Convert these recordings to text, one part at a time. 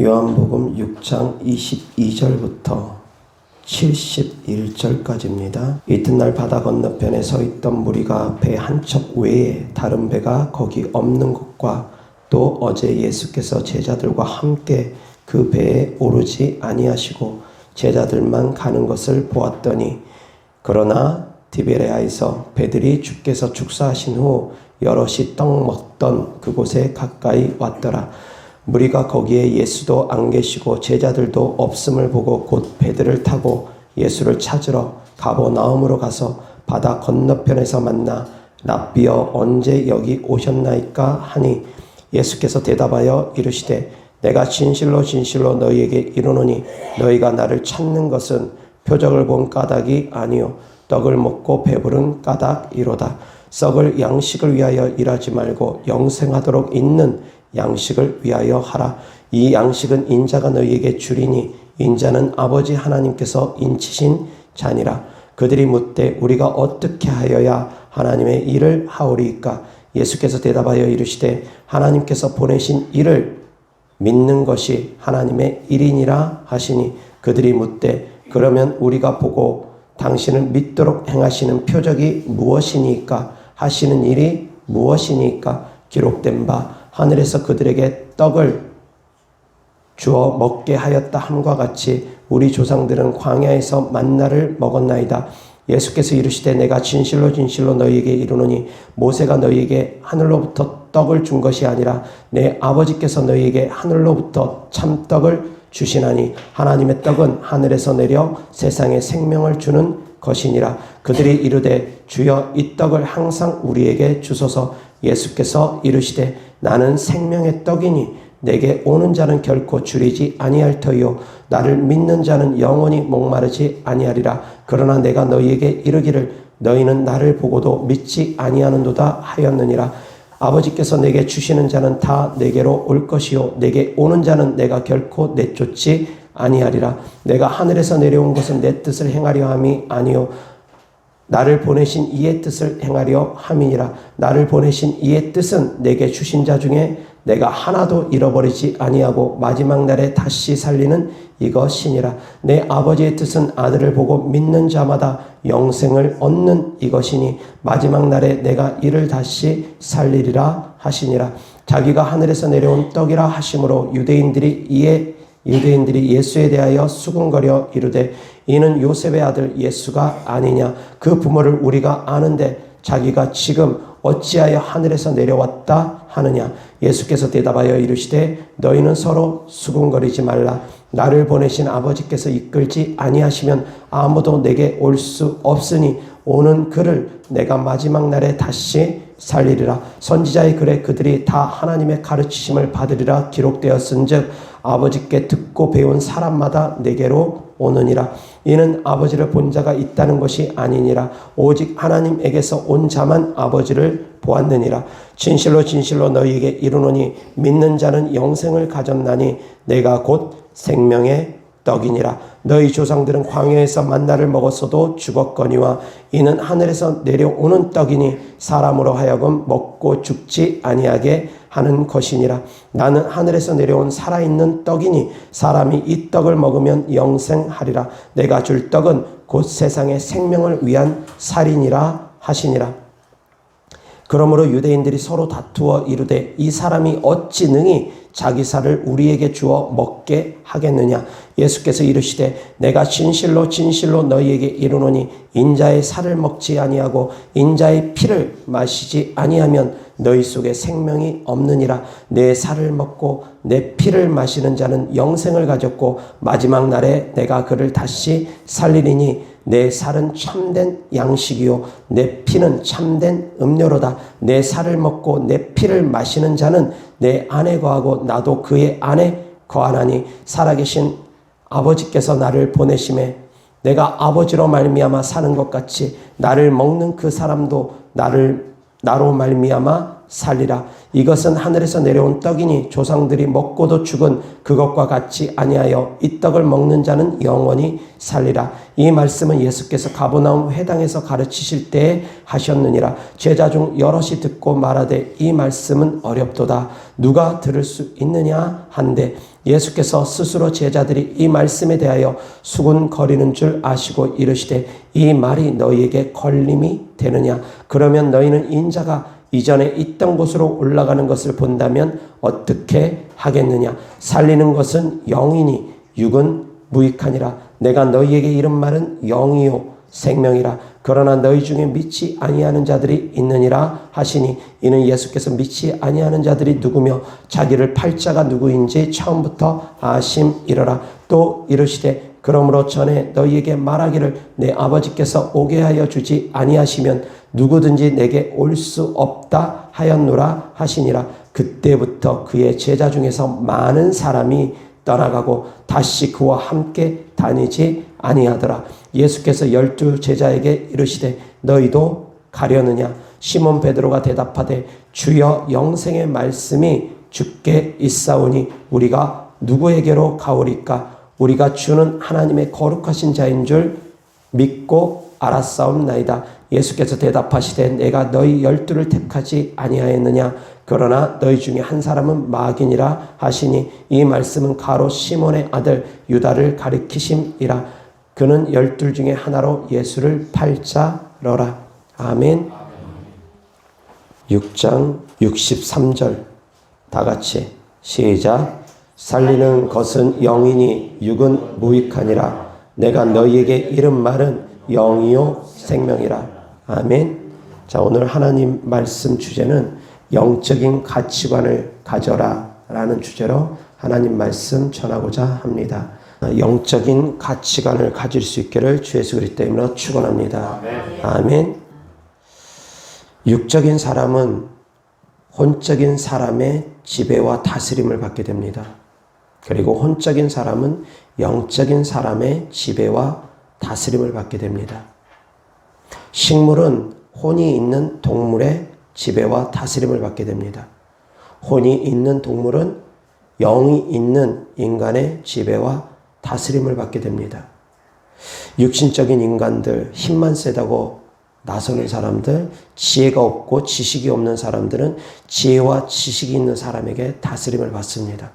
요한복음 6장 22절부터 71절까지입니다. 이튿날 바다 건너편에 서 있던 무리가 배 한 척 외에 다른 배가 거기 없는 것과 또 어제 예수께서 제자들과 함께 그 배에 오르지 아니하시고 제자들만 가는 것을 보았더니, 그러나 디베레아에서 배들이 주께서 축사하신 후 여럿이 떡 먹던 그곳에 가까이 왔더라. 무리가 거기에 예수도 안 계시고 제자들도 없음을 보고 곧 배들을 타고 예수를 찾으러 가버나움으로 가서 바다 건너편에서 만나 랍비여 언제 여기 오셨나이까 하니, 예수께서 대답하여 이르시되 내가 진실로 진실로 너희에게 이르노니 너희가 나를 찾는 것은 표적을 본 까닭이 아니요 떡을 먹고 배부른 까닭이로다. 썩을 양식을 위하여 일하지 말고 영생하도록 있는 양식을 위하여 하라. 이 양식은 인자가 너희에게 주리니 인자는 아버지 하나님께서 인치신 자니라. 그들이 묻되 우리가 어떻게 하여야 하나님의 일을 하오리이까? 예수께서 대답하여 이르시되 하나님께서 보내신 이를 믿는 것이 하나님의 일이니라 하시니, 그들이 묻되 그러면 우리가 보고 당신을 믿도록 행하시는 표적이 무엇이니까? 하시는 일이 무엇이니까? 기록된 바 하늘에서 그들에게 떡을 주어 먹게 하였다 함과 같이 우리 조상들은 광야에서 만나를 먹었나이다. 예수께서 이르시되 내가 진실로 진실로 너희에게 이르노니 모세가 너희에게 하늘로부터 떡을 준 것이 아니라 내 아버지께서 너희에게 하늘로부터 참떡을 주시나니, 하나님의 떡은 하늘에서 내려 세상에 생명을 주는 것이니라. 그들이 이르되 주여 이 떡을 항상 우리에게 주소서. 예수께서 이르시되 나는 생명의 떡이니 내게 오는 자는 결코 줄이지 아니할 터이요 나를 믿는 자는 영원히 목마르지 아니하리라. 그러나 내가 너희에게 이르기를 너희는 나를 보고도 믿지 아니하는도다 하였느니라. 아버지께서 내게 주시는 자는 다 내게로 올 것이요 내게 오는 자는 내가 결코 내쫓지 아니하리라. 내가 하늘에서 내려온 것은 내 뜻을 행하려 함이 아니요 나를 보내신 이의 뜻을 행하려 함이니라. 나를 보내신 이의 뜻은 내게 주신 자 중에 내가 하나도 잃어버리지 아니하고 마지막 날에 다시 살리는 이것이니라. 내 아버지의 뜻은 아들을 보고 믿는 자마다 영생을 얻는 이것이니 마지막 날에 내가 이를 다시 살리리라 하시니라. 자기가 하늘에서 내려온 떡이라 하심으로 유대인들이 예수에 대하여 수군거려 이르되 이는 요셉의 아들 예수가 아니냐? 그 부모를 우리가 아는데 자기가 지금 어찌하여 하늘에서 내려왔다 하느냐? 예수께서 대답하여 이르시되 너희는 서로 수군거리지 말라. 나를 보내신 아버지께서 이끌지 아니하시면 아무도 내게 올 수 없으니 오는 그를 내가 마지막 날에 다시 살리리라. 선지자의 글에 그들이 다 하나님의 가르치심을 받으리라 기록되었은즉 아버지께 듣고 배운 사람마다 내게로 오느니라. 이는 아버지를 본 자가 있다는 것이 아니니라. 오직 하나님에게서 온 자만 아버지를 보았느니라. 진실로 진실로 너희에게 이르노니 믿는 자는 영생을 가졌나니 내가 곧 생명의 떡이니라. 너희 조상들은 광야에서 만나를 먹었어도 죽었거니와 이는 하늘에서 내려오는 떡이니 사람으로 하여금 먹고 죽지 아니하게 하는 것이니라. 나는 하늘에서 내려온 살아있는 떡이니 사람이 이 떡을 먹으면 영생하리라. 내가 줄 떡은 곧 세상의 생명을 위한 살이니라 하시니라. 그러므로 유대인들이 서로 다투어 이르되 이 사람이 어찌 능히 자기 살을 우리에게 주어 먹게 하겠느냐? 예수께서 이르시되 내가 진실로 진실로 너희에게 이르노니 인자의 살을 먹지 아니하고 인자의 피를 마시지 아니하면 너희 속에 생명이 없느니라. 내 살을 먹고 내 피를 마시는 자는 영생을 가졌고 마지막 날에 내가 그를 다시 살리리니 내 살은 참된 양식이요 내 피는 참된 음료로다. 내 살을 먹고 내 피를 마시는 자는 내 안에 거하고 나도 그의 안에 거하나니 살아계신 아버지께서 나를 보내심에 내가 아버지로 말미암아 사는 것 같이 나를 먹는 그 사람도 나로 말미암아 살리라. 이것은 하늘에서 내려온 떡이니 조상들이 먹고도 죽은 그것과 같이 아니하여 이 떡을 먹는 자는 영원히 살리라. 이 말씀은 예수께서 가버나움 회당에서 가르치실 때에 하셨느니라. 제자 중 여럿이 듣고 말하되 이 말씀은 어렵도다. 누가 들을 수 있느냐 한데 예수께서 스스로 제자들이 이 말씀에 대하여 수군거리는 줄 아시고 이르시되 이 말이 너희에게 걸림이 되느냐? 그러면 너희는 인자가 이전에 있던 곳으로 올라가는 것을 본다면 어떻게 하겠느냐? 살리는 것은 영이니 육은 무익하니라. 내가 너희에게 이른 말은 영이요 생명이라. 그러나 너희 중에 믿지 아니하는 자들이 있느니라 하시니 이는 예수께서 믿지 아니하는 자들이 누구며 자기를 팔 자가 누구인지 처음부터 아심이러라. 또 이르시되 그러므로 전에 너희에게 말하기를 내 아버지께서 오게 하여 주지 아니하시면 누구든지 내게 올 수 없다 하였노라 하시니라. 그때부터 그의 제자 중에서 많은 사람이 떠나가고 다시 그와 함께 다니지 아니하더라. 예수께서 12 제자에게 이르시되 너희도 가려느냐? 시몬 베드로가 대답하되 주여 영생의 말씀이 주께 있사오니 우리가 누구에게로 가오리까? 우리가 주는 하나님의 거룩하신 자인 줄 믿고 알았사옵나이다. 예수께서 대답하시되 내가 너희 12를 택하지 아니하였느냐? 그러나 너희 중에 한 사람은 마귀니라 하시니 이 말씀은 가로 시몬의 아들 유다를 가리키심이라. 그는 12 중에 하나로 예수를 팔자러라. 아멘. 6장 63절 다 같이 시작. 살리는 것은 영이니 육은 무익하니라. 내가 너희에게 이른 말은 영이요 생명이라. 아멘. 자, 오늘 하나님 말씀 주제는 영적인 가치관을 가져라 라는 주제로 하나님 말씀 전하고자 합니다. 영적인 가치관을 가질 수 있기를 주 예수 그리스도 이름으로 축원합니다. 아멘. 육적인 사람은 혼적인 사람의 지배와 다스림을 받게 됩니다. 그리고 혼적인 사람은 영적인 사람의 지배와 다스림을 받게 됩니다. 식물은 혼이 있는 동물의 지배와 다스림을 받게 됩니다. 혼이 있는 동물은 영이 있는 인간의 지배와 다스림을 받게 됩니다. 육신적인 인간들, 힘만 세다고 나서는 사람들, 지혜가 없고 지식이 없는 사람들은 지혜와 지식이 있는 사람에게 다스림을 받습니다.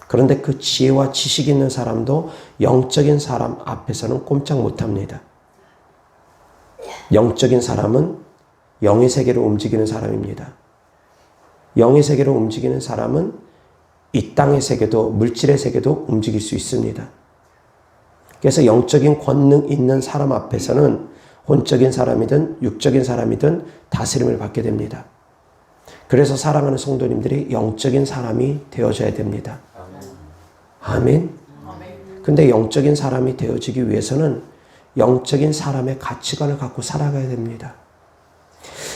그런데 그 지혜와 지식이 있는 사람도 영적인 사람 앞에서는 꼼짝 못합니다. 영적인 사람은 영의 세계로 움직이는 사람입니다. 영의 세계로 움직이는 사람은 이 땅의 세계도 물질의 세계도 움직일 수 있습니다. 그래서 영적인 권능 있는 사람 앞에서는 혼적인 사람이든 육적인 사람이든 다스림을 받게 됩니다. 그래서 사랑하는 성도님들이 영적인 사람이 되어져야 됩니다. 아멘. 근데 영적인 사람이 되어지기 위해서는 영적인 사람의 가치관을 갖고 살아가야 됩니다.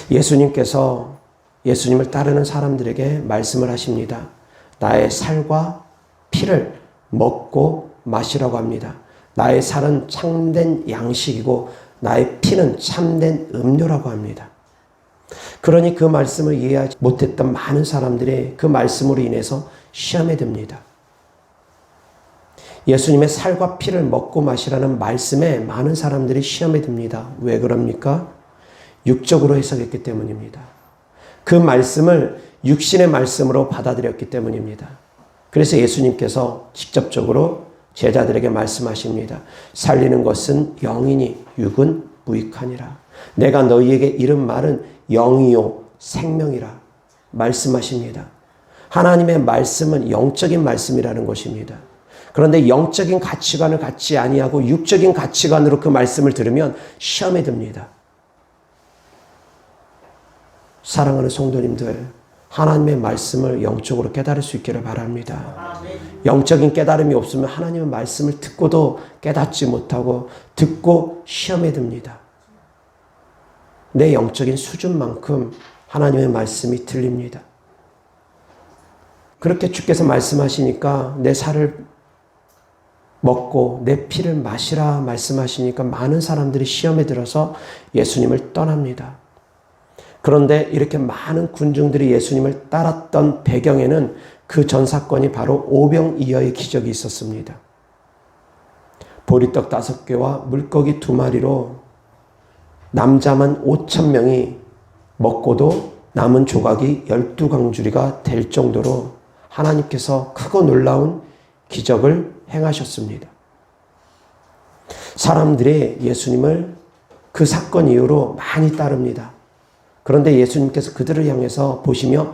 예수님께서 예수님을 따르는 사람들에게 말씀을 하십니다. 나의 살과 피를 먹고 마시라고 합니다. 나의 살은 참된 양식이고 나의 피는 참된 음료라고 합니다. 그러니 그 말씀을 이해하지 못했던 많은 사람들이 그 말씀으로 인해서 시험에 듭니다. 예수님의 살과 피를 먹고 마시라는 말씀에 많은 사람들이 시험에 듭니다. 왜 그럽니까? 육적으로 해석했기 때문입니다. 그 말씀을 육신의 말씀으로 받아들였기 때문입니다. 그래서 예수님께서 직접적으로 제자들에게 말씀하십니다. 살리는 것은 영이니 육은 무익하니라. 내가 너희에게 이른 말은 영이요 생명이라 말씀하십니다. 하나님의 말씀은 영적인 말씀이라는 것입니다. 그런데 영적인 가치관을 갖지 아니하고 육적인 가치관으로 그 말씀을 들으면 시험에 듭니다. 사랑하는 성도님들, 하나님의 말씀을 영적으로 깨달을 수 있기를 바랍니다. 영적인 깨달음이 없으면 하나님의 말씀을 듣고도 깨닫지 못하고 듣고 시험에 듭니다. 내 영적인 수준만큼 하나님의 말씀이 들립니다. 그렇게 주께서 말씀하시니까 내 살을 먹고 내 피를 마시라 말씀하시니까 많은 사람들이 시험에 들어서 예수님을 떠납니다. 그런데 이렇게 많은 군중들이 예수님을 따랐던 배경에는 그 전 사건이 바로 오병이어의 기적이 있었습니다. 보리떡 5개와 물고기 2마리로 남자만 5,000명이 먹고도 남은 조각이 12강주리가 될 정도로 하나님께서 크고 놀라운 기적을 행하셨습니다. 사람들이 예수님을 그 사건 이후로 많이 따릅니다. 그런데 예수님께서 그들을 향해서 보시며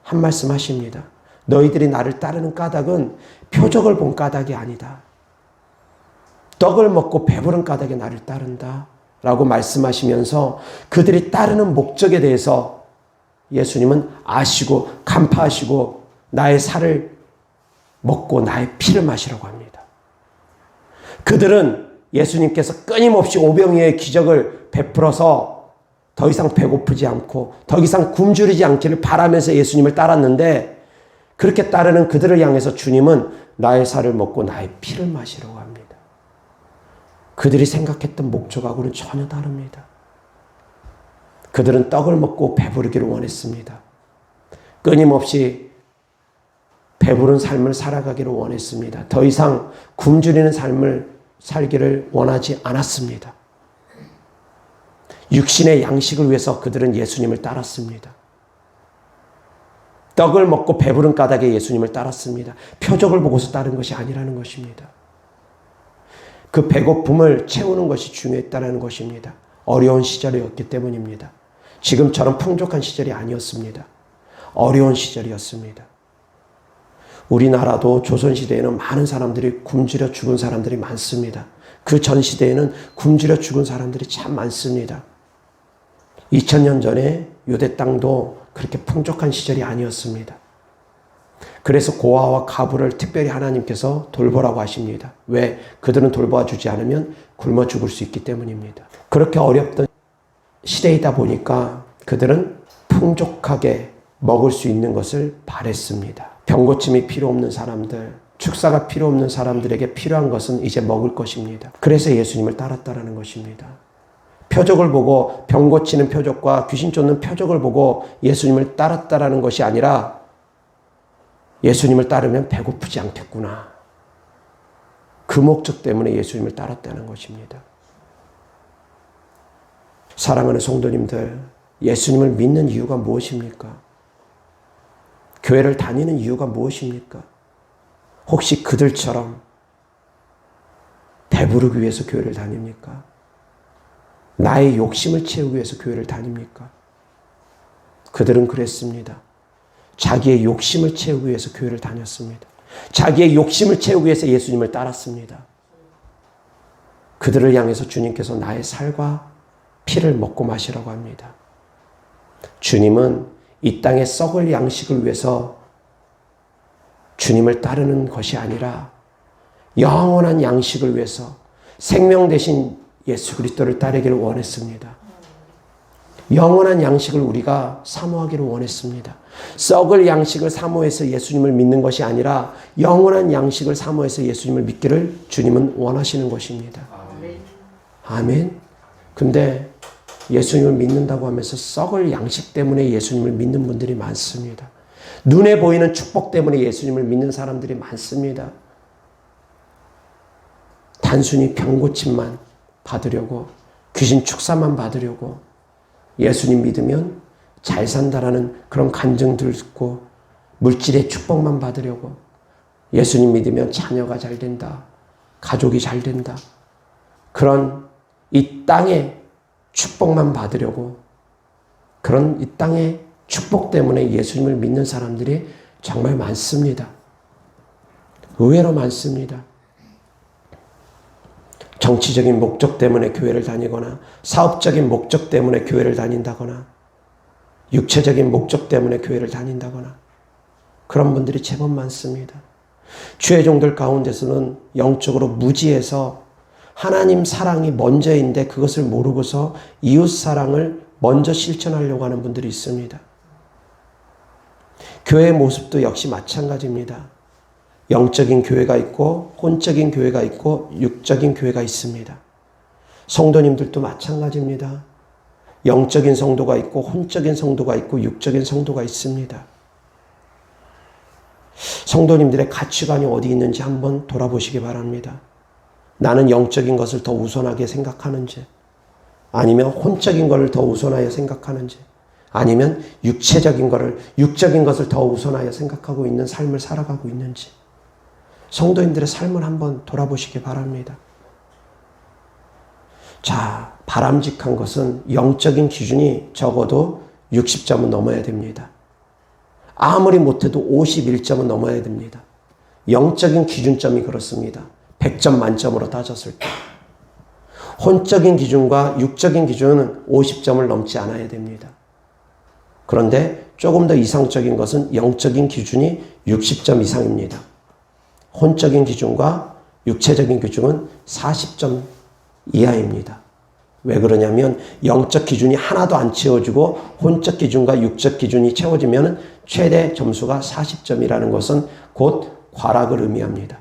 한 말씀 하십니다. 너희들이 나를 따르는 까닭은 표적을 본 까닭이 아니다. 떡을 먹고 배부른 까닭에 나를 따른다 라고 말씀하시면서 그들이 따르는 목적에 대해서 예수님은 아시고 간파하시고 나의 살을 먹고 나의 피를 마시라고 합니다. 그들은 예수님께서 끊임없이 오병이어의 기적을 베풀어서 더 이상 배고프지 않고 더 이상 굶주리지 않기를 바라면서 예수님을 따랐는데 그렇게 따르는 그들을 향해서 주님은 나의 살을 먹고 나의 피를 마시라고 합니다. 그들이 생각했던 목적하고는 전혀 다릅니다. 그들은 떡을 먹고 배부르기를 원했습니다. 끊임없이 배부른 삶을 살아가기를 원했습니다. 더 이상 굶주리는 삶을 살기를 원하지 않았습니다. 육신의 양식을 위해서 그들은 예수님을 따랐습니다. 떡을 먹고 배부른 까닭에 예수님을 따랐습니다. 표적을 보고서 따른 것이 아니라는 것입니다. 그 배고픔을 채우는 것이 중요했다는 것입니다. 어려운 시절이었기 때문입니다. 지금처럼 풍족한 시절이 아니었습니다. 어려운 시절이었습니다. 우리나라도 조선시대에는 많은 사람들이 굶주려 죽은 사람들이 많습니다. 그 전 시대에는 굶주려 죽은 사람들이 참 많습니다. 2000년 전에 유대 땅도 그렇게 풍족한 시절이 아니었습니다. 그래서 고아와 가부를 특별히 하나님께서 돌보라고 하십니다. 왜? 그들은 돌봐주지 않으면 굶어 죽을 수 있기 때문입니다. 그렇게 어렵던 시대이다 보니까 그들은 풍족하게 먹을 수 있는 것을 바랬습니다. 병고침이 필요 없는 사람들, 축사가 필요 없는 사람들에게 필요한 것은 이제 먹을 것입니다. 그래서 예수님을 따랐다라는 것입니다. 표적을 보고 병 고치는 표적과 귀신 쫓는 표적을 보고 예수님을 따랐다라는 것이 아니라 예수님을 따르면 배고프지 않겠구나. 그 목적 때문에 예수님을 따랐다는 것입니다. 사랑하는 성도님들, 예수님을 믿는 이유가 무엇입니까? 교회를 다니는 이유가 무엇입니까? 혹시 그들처럼 배부르기 위해서 교회를 다닙니까? 나의 욕심을 채우기 위해서 교회를 다닙니까? 그들은 그랬습니다. 자기의 욕심을 채우기 위해서 교회를 다녔습니다. 자기의 욕심을 채우기 위해서 예수님을 따랐습니다. 그들을 향해서 주님께서 나의 살과 피를 먹고 마시라고 합니다. 주님은 이 땅에 썩을 양식을 위해서 주님을 따르는 것이 아니라 영원한 양식을 위해서 생명 대신 예수 그리스도를 따르기를 원했습니다. 영원한 양식을 우리가 사모하기를 원했습니다. 썩을 양식을 사모해서 예수님을 믿는 것이 아니라 영원한 양식을 사모해서 예수님을 믿기를 주님은 원하시는 것입니다. 아멘. 근데 예수님을 믿는다고 하면서 썩을 양식 때문에 예수님을 믿는 분들이 많습니다. 눈에 보이는 축복 때문에 예수님을 믿는 사람들이 많습니다. 단순히 병고침만 받으려고, 귀신 축사만 받으려고, 예수님 믿으면 잘 산다라는 그런 간증들 듣고 물질의 축복만 받으려고, 예수님 믿으면 자녀가 잘 된다, 가족이 잘 된다, 그런 이 땅의 축복만 받으려고, 그런 이 땅의 축복 때문에 예수님을 믿는 사람들이 정말 많습니다. 의외로 많습니다. 정치적인 목적 때문에 교회를 다니거나, 사업적인 목적 때문에 교회를 다닌다거나, 육체적인 목적 때문에 교회를 다닌다거나, 그런 분들이 제법 많습니다. 주의 종들 가운데서는 영적으로 무지해서 하나님 사랑이 먼저인데 그것을 모르고서 이웃 사랑을 먼저 실천하려고 하는 분들이 있습니다. 교회의 모습도 역시 마찬가지입니다. 영적인 교회가 있고 혼적인 교회가 있고 육적인 교회가 있습니다. 성도님들도 마찬가지입니다. 영적인 성도가 있고 혼적인 성도가 있고 육적인 성도가 있습니다. 성도님들의 가치관이 어디 있는지 한번 돌아보시기 바랍니다. 나는 영적인 것을 더 우선하게 생각하는지, 아니면 혼적인 것을 더 우선하여 생각하는지, 아니면 육체적인 것을, 육적인 것을 더 우선하여 생각하고 있는 삶을 살아가고 있는지 성도님들의 삶을 한번 돌아보시기 바랍니다. 자, 바람직한 것은 영적인 기준이 적어도 60점은 넘어야 됩니다. 아무리 못해도 51점은 넘어야 됩니다. 영적인 기준점이 그렇습니다. 100점 만점으로 따졌을 때. 혼적인 기준과 육적인 기준은 50점을 넘지 않아야 됩니다. 그런데 조금 더 이상적인 것은 영적인 기준이 60점 이상입니다. 혼적인 기준과 육체적인 기준은 40점 이하입니다. 왜 그러냐면 영적 기준이 하나도 안 채워지고 혼적 기준과 육적 기준이 채워지면 최대 점수가 40점이라는 것은 곧 과락을 의미합니다.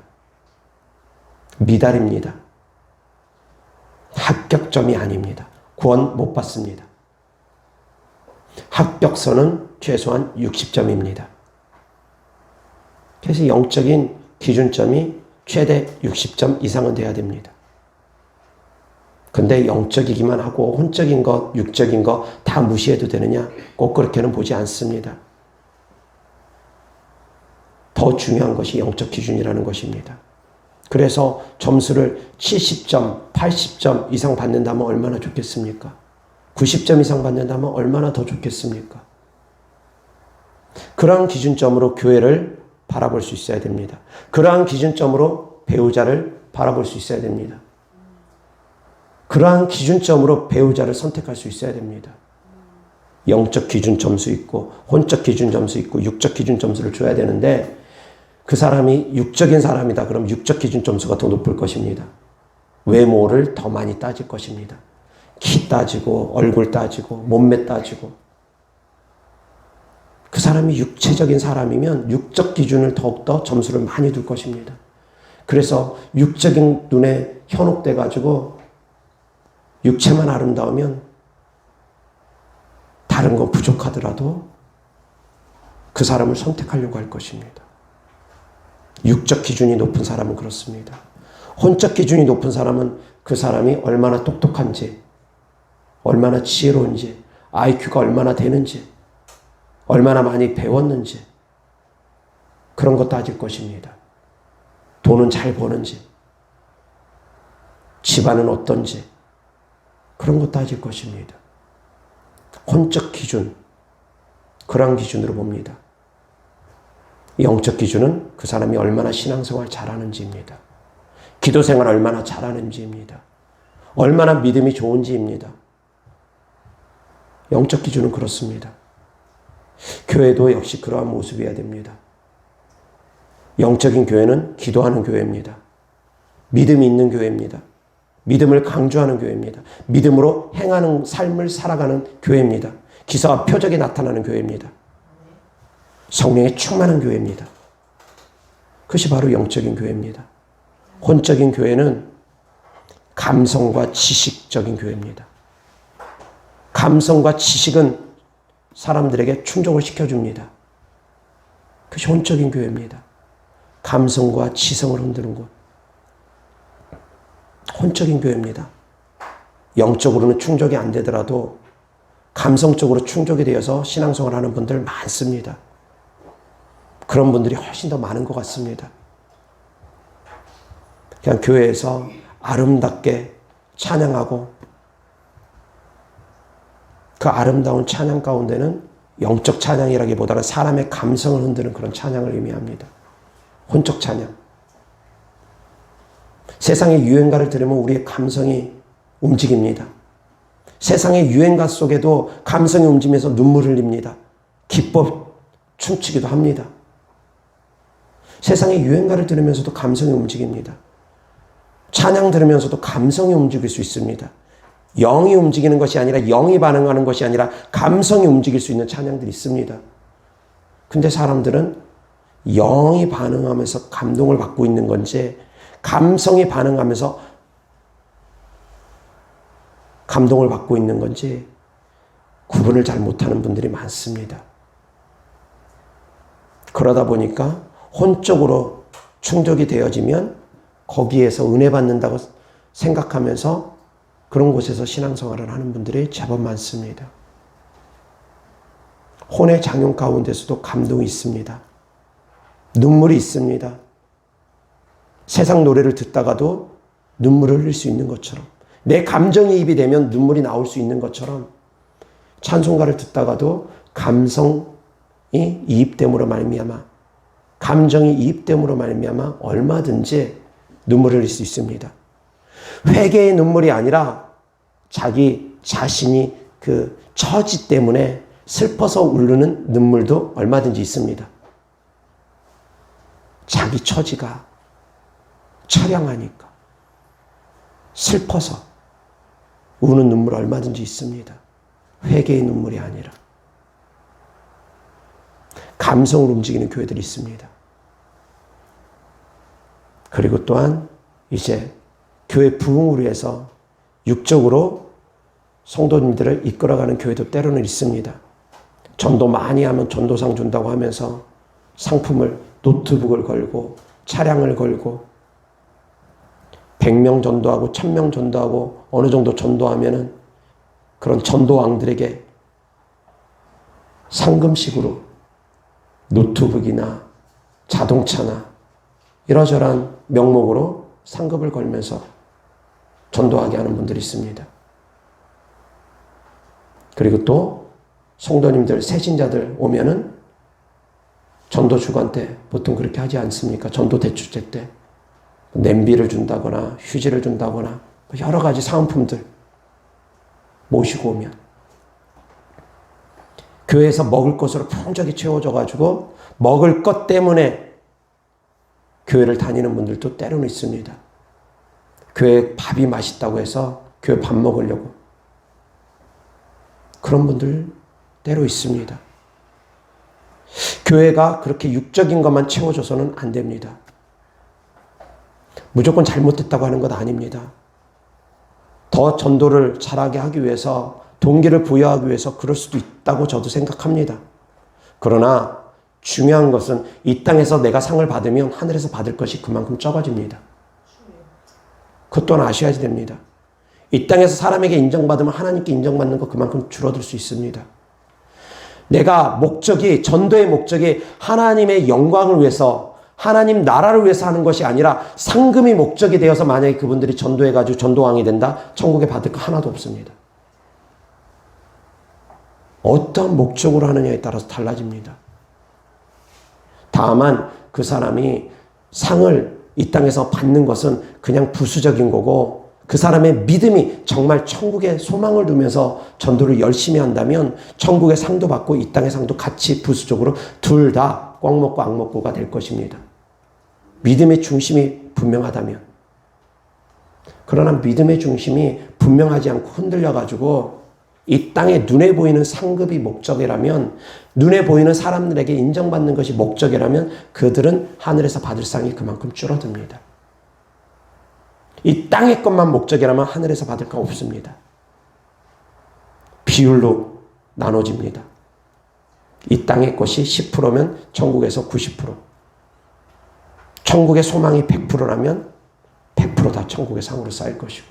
미달입니다. 합격점이 아닙니다. 구원 못 받습니다. 합격선은 최소한 60점입니다. 그래서 영적인 기준점이 최대 60점 이상은 돼야 됩니다. 근데 영적이기만 하고 혼적인 것, 육적인 것 다 무시해도 되느냐? 꼭 그렇게는 보지 않습니다. 더 중요한 것이 영적 기준이라는 것입니다. 그래서 점수를 70점, 80점 이상 받는다면 얼마나 좋겠습니까? 90점 이상 받는다면 얼마나 더 좋겠습니까? 그러한 기준점으로 교회를 바라볼 수 있어야 됩니다. 그러한 기준점으로 배우자를 바라볼 수 있어야 됩니다. 그러한 기준점으로 배우자를 선택할 수 있어야 됩니다. 영적 기준 점수 있고 혼적 기준 점수 있고 육적 기준 점수를 줘야 되는데 그 사람이 육적인 사람이다. 그럼 육적 기준 점수가 더 높을 것입니다. 외모를 더 많이 따질 것입니다. 키 따지고 얼굴 따지고 몸매 따지고 그 사람이 육체적인 사람이면 육적 기준을 더욱더 점수를 많이 둘 것입니다. 그래서 육적인 눈에 현혹돼 가지고 육체만 아름다우면 다른 건 부족하더라도 그 사람을 선택하려고 할 것입니다. 육적 기준이 높은 사람은 그렇습니다. 혼적 기준이 높은 사람은 그 사람이 얼마나 똑똑한지, 얼마나 지혜로운지, IQ가 얼마나 되는지, 얼마나 많이 배웠는지 그런 거 따질 것입니다. 돈은 잘 버는지, 집안은 어떤지 그런 거 따질 것입니다. 혼적 기준, 그런 기준으로 봅니다. 영적 기준은 그 사람이 얼마나 신앙생활 잘하는지입니다. 기도생활 얼마나 잘하는지입니다. 얼마나 믿음이 좋은지입니다. 영적 기준은 그렇습니다. 교회도 역시 그러한 모습이어야 됩니다. 영적인 교회는 기도하는 교회입니다. 믿음이 있는 교회입니다. 믿음을 강조하는 교회입니다. 믿음으로 행하는 삶을 살아가는 교회입니다. 기사와 표적이 나타나는 교회입니다. 성령에 충만한 교회입니다. 그것이 바로 영적인 교회입니다. 혼적인 교회는 감성과 지식적인 교회입니다. 감성과 지식은 사람들에게 충족을 시켜줍니다. 그것이 혼적인 교회입니다. 감성과 지성을 흔드는 곳. 혼적인 교회입니다. 영적으로는 충족이 안 되더라도 감성적으로 충족이 되어서 신앙생활을 하는 분들 많습니다. 그런 분들이 훨씬 더 많은 것 같습니다. 그냥 교회에서 아름답게 찬양하고 그 아름다운 찬양 가운데는 영적 찬양이라기보다는 사람의 감성을 흔드는 그런 찬양을 의미합니다. 혼적 찬양. 세상의 유행가를 들으면 우리의 감성이 움직입니다. 세상의 유행가 속에도 감성이 움직이면서 눈물을 흘립니다. 기뻐 춤추기도 합니다. 세상의 유행가를 들으면서도 감성이 움직입니다. 찬양 들으면서도 감성이 움직일 수 있습니다. 영이 움직이는 것이 아니라 영이 반응하는 것이 아니라 감성이 움직일 수 있는 찬양들이 있습니다. 근데 사람들은 영이 반응하면서 감동을 받고 있는 건지 감성이 반응하면서 감동을 받고 있는 건지 구분을 잘 못하는 분들이 많습니다. 그러다 보니까 혼적으로 충족이 되어지면 거기에서 은혜 받는다고 생각하면서 그런 곳에서 신앙생활을 하는 분들이 제법 많습니다. 혼의 장용 가운데서도 감동이 있습니다. 눈물이 있습니다. 세상 노래를 듣다가도 눈물을 흘릴 수 있는 것처럼, 내 감정이입이 되면 눈물이 나올 수 있는 것처럼, 찬송가를 듣다가도 감성이 이입됨으로 말미암아, 감정이 이입됨으로 말미암아 얼마든지 눈물을 흘릴 수 있습니다. 회개의 눈물이 아니라 자기 자신이 그 처지 때문에 슬퍼서 울르는 눈물도 얼마든지 있습니다. 자기 처지가 처량하니까 슬퍼서 우는 눈물 얼마든지 있습니다. 회개의 눈물이 아니라 감성으로 움직이는 교회들이 있습니다. 그리고 또한 이제 교회 부흥을 위해서 육적으로 성도님들을 이끌어가는 교회도 때로는 있습니다. 전도 많이 하면 전도상 준다고 하면서 상품을, 노트북을 걸고 차량을 걸고 100명 전도하고 1000명 전도하고 어느 정도 전도하면은 그런 전도왕들에게 상금식으로 노트북이나 자동차나 이러저러한 명목으로 상급을 걸면서 전도하게 하는 분들이 있습니다. 그리고 또 성도님들, 새신자들 오면은 전도 주간 때 보통 그렇게 하지 않습니까? 전도 대축제 때 냄비를 준다거나 휴지를 준다거나 여러 가지 사은품들 모시고 오면 교회에서 먹을 것으로 풍족히 채워져 가지고 먹을 것 때문에 교회를 다니는 분들도 때로는 있습니다. 교회 밥이 맛있다고 해서 교회 밥 먹으려고 그런 분들 때로 있습니다. 교회가 그렇게 육적인 것만 채워줘서는 안 됩니다. 무조건 잘못됐다고 하는 것 아닙니다. 더 전도를 잘하게 하기 위해서, 동기를 부여하기 위해서 그럴 수도 있다고 저도 생각합니다. 그러나 중요한 것은 이 땅에서 내가 상을 받으면 하늘에서 받을 것이 그만큼 적어집니다. 그것 또한 아셔야 됩니다. 이 땅에서 사람에게 인정받으면 하나님께 인정받는 것 그만큼 줄어들 수 있습니다. 내가 목적이, 전도의 목적이 하나님의 영광을 위해서, 하나님 나라를 위해서 하는 것이 아니라 상금이 목적이 되어서 만약에 그분들이 전도해가지고 전도왕이 된다? 천국에 받을 거 하나도 없습니다. 어떤 목적으로 하느냐에 따라서 달라집니다. 다만 그 사람이 상을 이 땅에서 받는 것은 그냥 부수적인 거고, 그 사람의 믿음이 정말 천국에 소망을 두면서 전도를 열심히 한다면 천국의 상도 받고 이 땅의 상도 같이 부수적으로 둘 다 꽉 먹고 악 먹고가 될 것입니다. 믿음의 중심이 분명하다면. 그러나 믿음의 중심이 분명하지 않고 흔들려가지고 이 땅에 눈에 보이는 상급이 목적이라면, 눈에 보이는 사람들에게 인정받는 것이 목적이라면 그들은 하늘에서 받을 상이 그만큼 줄어듭니다. 이 땅의 것만 목적이라면 하늘에서 받을 거 없습니다. 비율로 나눠집니다. 이 땅의 것이 10%면 천국에서 90%. 천국의 소망이 100%라면 100% 다 천국의 상으로 쌓일 것이고,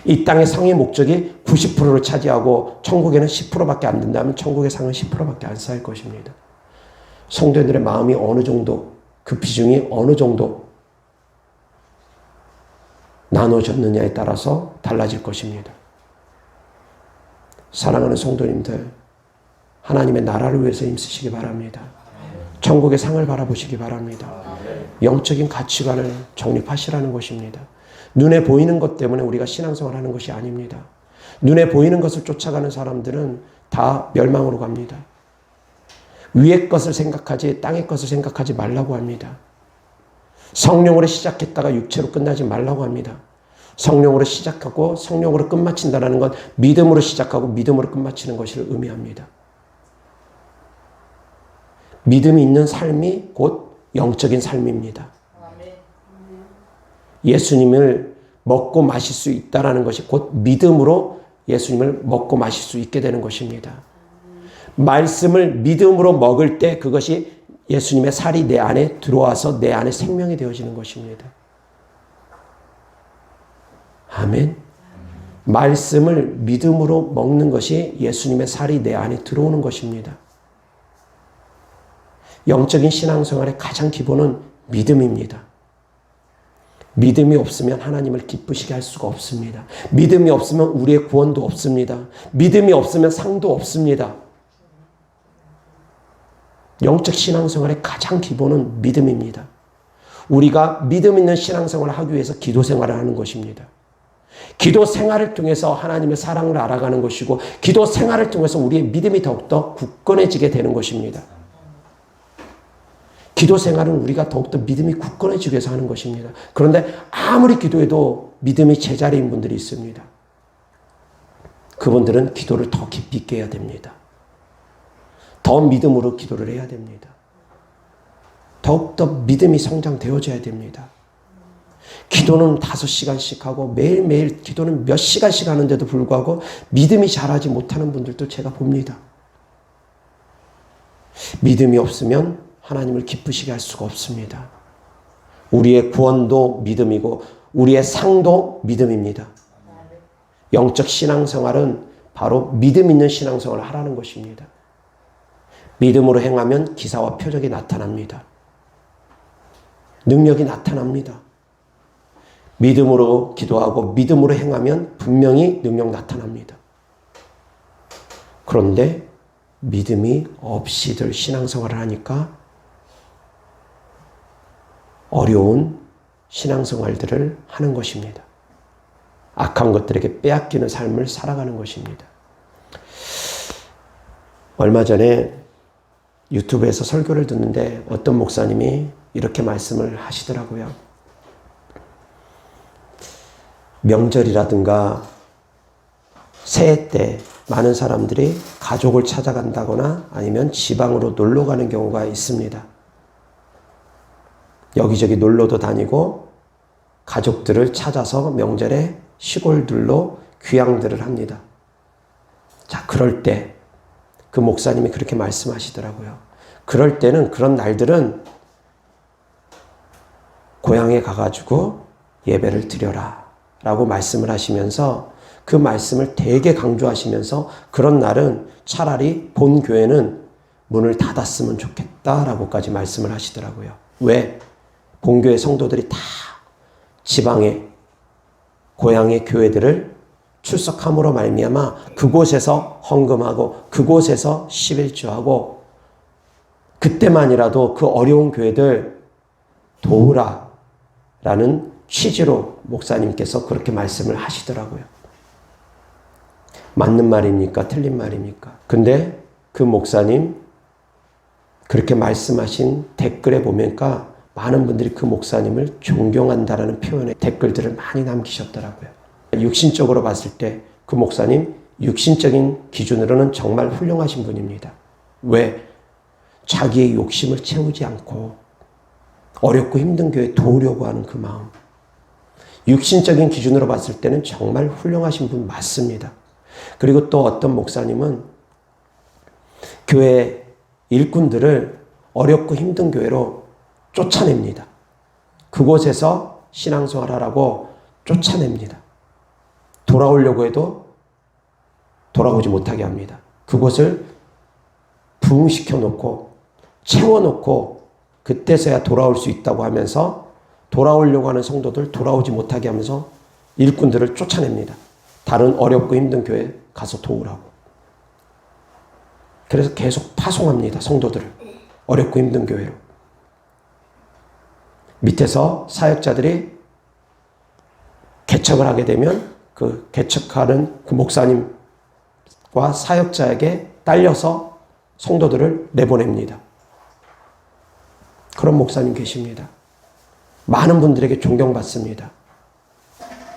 이 땅의 상의 목적이 90%를 차지하고 천국에는 10%밖에 안 된다면 천국의 상은 10%밖에 안 쌓일 것입니다. 성도들의 마음이 어느 정도, 그 비중이 어느 정도 나눠졌느냐에 따라서 달라질 것입니다. 사랑하는 성도님들, 하나님의 나라를 위해서 힘쓰시기 바랍니다. 천국의 상을 바라보시기 바랍니다. 영적인 가치관을 정립하시라는 것입니다. 눈에 보이는 것 때문에 우리가 신앙생활을 하는 것이 아닙니다. 눈에 보이는 것을 쫓아가는 사람들은 다 멸망으로 갑니다. 위의 것을 생각하지 땅의 것을 생각하지 말라고 합니다. 성령으로 시작했다가 육체로 끝나지 말라고 합니다. 성령으로 시작하고 성령으로 끝마친다는 건 믿음으로 시작하고 믿음으로 끝마치는 것을 의미합니다. 믿음이 있는 삶이 곧 영적인 삶입니다. 예수님을 먹고 마실 수 있다는 것이 곧 믿음으로 예수님을 먹고 마실 수 있게 되는 것입니다. 말씀을 믿음으로 먹을 때 그것이 예수님의 살이 내 안에 들어와서 내 안에 생명이 되어지는 것입니다. 아멘. 말씀을 믿음으로 먹는 것이 예수님의 살이 내 안에 들어오는 것입니다. 영적인 신앙생활의 가장 기본은 믿음입니다. 믿음이 없으면 하나님을 기쁘시게 할 수가 없습니다. 믿음이 없으면 우리의 구원도 없습니다. 믿음이 없으면 상도 없습니다. 영적 신앙생활의 가장 기본은 믿음입니다. 우리가 믿음 있는 신앙생활을 하기 위해서 기도 생활을 하는 것입니다. 기도 생활을 통해서 하나님의 사랑을 알아가는 것이고 기도 생활을 통해서 우리의 믿음이 더욱더 굳건해지게 되는 것입니다. 기도 생활은 우리가 더욱더 믿음이 굳건해지기 위해서 하는 것입니다. 그런데 아무리 기도해도 믿음이 제자리인 분들이 있습니다. 그분들은 기도를 더 깊이 있게 해야 됩니다. 더 믿음으로 기도를 해야 됩니다. 더욱더 믿음이 성장되어져야 됩니다. 기도는 5시간씩 하고 매일매일 기도는 몇 시간씩 하는데도 불구하고 믿음이 자라지 못하는 분들도 제가 봅니다. 믿음이 없으면 하나님을 기쁘시게 할 수가 없습니다. 우리의 구원도 믿음이고 우리의 상도 믿음입니다. 영적 신앙생활은 바로 믿음 있는 신앙생활을 하라는 것입니다. 믿음으로 행하면 기사와 표적이 나타납니다. 능력이 나타납니다. 믿음으로 기도하고 믿음으로 행하면 분명히 능력 나타납니다. 그런데 믿음이 없이들 신앙생활을 하니까 어려운 신앙생활들을 하는 것입니다. 악한 것들에게 빼앗기는 삶을 살아가는 것입니다. 얼마 전에 유튜브에서 설교를 듣는데 어떤 목사님이 이렇게 말씀을 하시더라고요. 명절이라든가 새해 때 많은 사람들이 가족을 찾아간다거나 아니면 지방으로 놀러 가는 경우가 있습니다. 여기저기 놀러도 다니고 가족들을 찾아서 명절에 시골들로 귀향들을 합니다. 자, 그럴 때 그 목사님이 그렇게 말씀하시더라고요. 그럴 때는 그런 날들은 고향에 가가지고 예배를 드려라 라고 말씀을 하시면서 그 말씀을 되게 강조하시면서 그런 날은 차라리 본 교회는 문을 닫았으면 좋겠다라고까지 말씀을 하시더라고요. 왜? 본교회 성도들이 다 지방의 고향의 교회들을 출석함으로 말미암아 그곳에서 헌금하고 그곳에서 11조하고 그때만이라도 그 어려운 교회들 도우라라는 취지로 목사님께서 그렇게 말씀을 하시더라고요. 맞는 말입니까? 틀린 말입니까? 근데 그 목사님 그렇게 말씀하신 댓글에 보니까 많은 분들이 그 목사님을 존경한다라는 표현의 댓글들을 많이 남기셨더라고요. 육신적으로 봤을 때 그 목사님 육신적인 기준으로는 정말 훌륭하신 분입니다. 왜? 자기의 욕심을 채우지 않고 어렵고 힘든 교회에 도우려고 하는 그 마음. 육신적인 기준으로 봤을 때는 정말 훌륭하신 분 맞습니다. 그리고 또 어떤 목사님은 교회 일꾼들을 어렵고 힘든 교회로 쫓아냅니다. 그곳에서 신앙생활 하라고 쫓아냅니다. 돌아오려고 해도 돌아오지 못하게 합니다. 그곳을 부흥시켜 놓고 채워놓고 그때서야 돌아올 수 있다고 하면서 돌아오려고 하는 성도들 돌아오지 못하게 하면서 일꾼들을 쫓아냅니다. 다른 어렵고 힘든 교회에 가서 도우라고. 그래서 계속 파송합니다. 성도들을. 어렵고 힘든 교회로. 밑에서 사역자들이 개척을 하게 되면 그 개척하는 그 목사님과 사역자에게 딸려서 성도들을 내보냅니다. 그런 목사님 계십니다. 많은 분들에게 존경받습니다.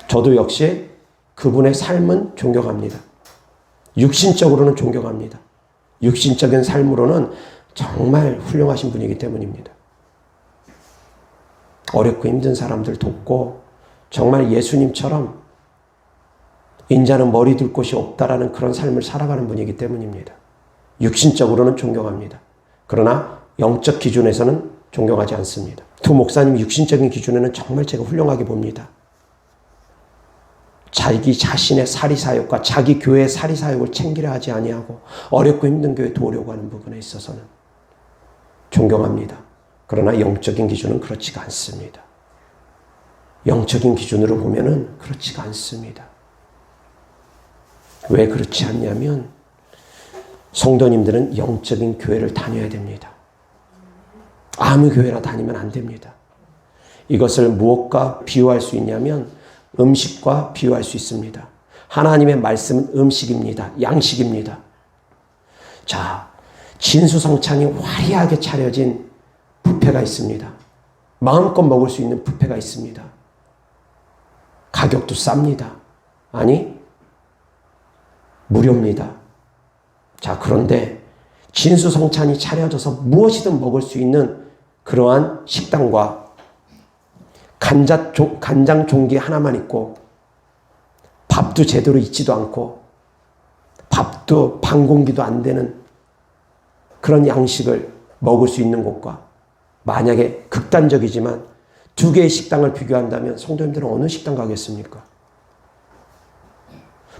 저도 역시 그분의 삶은 존경합니다. 육신적으로는 존경합니다. 육신적인 삶으로는 정말 훌륭하신 분이기 때문입니다. 어렵고 힘든 사람들 돕고 정말 예수님처럼 인자는 머리 둘 곳이 없다라는 그런 삶을 살아가는 분이기 때문입니다. 육신적으로는 존경합니다. 그러나 영적 기준에서는 존경하지 않습니다. 두 목사님 육신적인 기준에는 정말 제가 훌륭하게 봅니다. 자기 자신의 사리사역과 자기 교회의 사리사역을 챙기려 하지 아니하고 어렵고 힘든 교회 도우려고 하는 부분에 있어서는 존경합니다. 그러나 영적인 기준은 그렇지가 않습니다. 영적인 기준으로 보면은 그렇지가 않습니다. 왜 그렇지 않냐면 성도님들은 영적인 교회를 다녀야 됩니다. 아무 교회나 다니면 안 됩니다. 이것을 무엇과 비유할 수 있냐면 음식과 비유할 수 있습니다. 하나님의 말씀은 음식입니다. 양식입니다. 자, 진수성찬이 화려하게 차려진 뷔페가 있습니다. 마음껏 먹을 수 있는 뷔페가 있습니다. 가격도 쌉니다. 아니, 무료입니다. 자, 그런데 진수성찬이 차려져서 무엇이든 먹을 수 있는 그러한 식당과 간장 종기 하나만 있고 밥도 제대로 있지도 않고 밥도 반 공기도 안 되는 그런 양식을 먹을 수 있는 곳과 만약에 극단적이지만 두 개의 식당을 비교한다면 성도님들은 어느 식당 가겠습니까?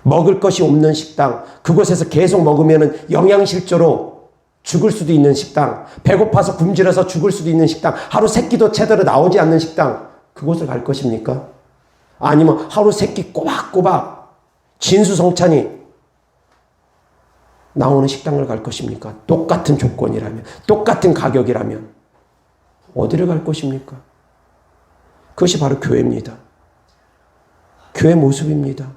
먹을 것이 없는 식당, 그곳에서 계속 먹으면 영양실조로 죽을 수도 있는 식당, 배고파서 굶주려서 죽을 수도 있는 식당, 하루 세 끼도 제대로 나오지 않는 식당, 그곳을 갈 것입니까? 아니면 하루 세 끼 꼬박꼬박 진수성찬이 나오는 식당을 갈 것입니까? 똑같은 조건이라면, 똑같은 가격이라면 어디를 갈 것입니까? 그것이 바로 교회입니다. 교회 모습입니다.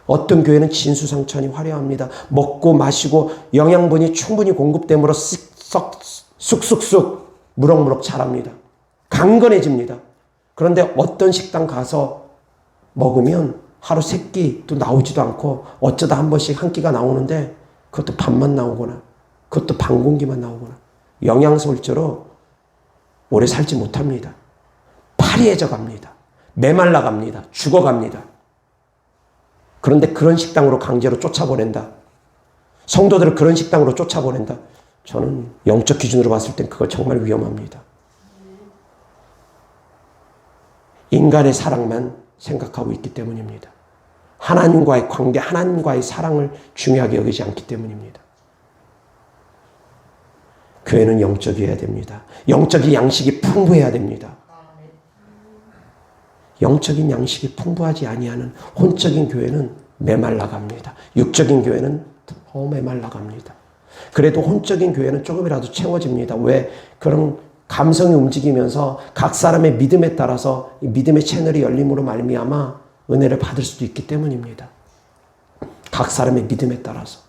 어떤 교회는 진수성찬이 화려합니다. 먹고 마시고 영양분이 충분히 공급되므로 쑥쑥쑥 무럭무럭 자랍니다. 강건해집니다. 그런데 어떤 식당 가서 먹으면 하루 세 끼도 나오지도 않고 어쩌다 한 번씩 한 끼가 나오는데 그것도 밥만 나오거나 그것도 반 공기만 나오거나 영양소일조로 오래 살지 못합니다. 파리해져 갑니다. 메말라 갑니다. 죽어갑니다. 그런데 그런 식당으로 강제로 쫓아보낸다. 성도들을 그런 식당으로 쫓아보낸다. 저는 영적 기준으로 봤을 땐 그거 정말 위험합니다. 인간의 사랑만 생각하고 있기 때문입니다. 하나님과의 관계, 하나님과의 사랑을 중요하게 여기지 않기 때문입니다. 교회는 영적이어야 됩니다. 영적인 양식이 풍부해야 됩니다. 영적인 양식이 풍부하지 아니하는 혼적인 교회는 메말라갑니다. 육적인 교회는 더 메말라갑니다. 그래도 혼적인 교회는 조금이라도 채워집니다. 왜? 그런 감성이 움직이면서 각 사람의 믿음에 따라서 이 믿음의 채널이 열림으로 말미암아 은혜를 받을 수도 있기 때문입니다. 각 사람의 믿음에 따라서.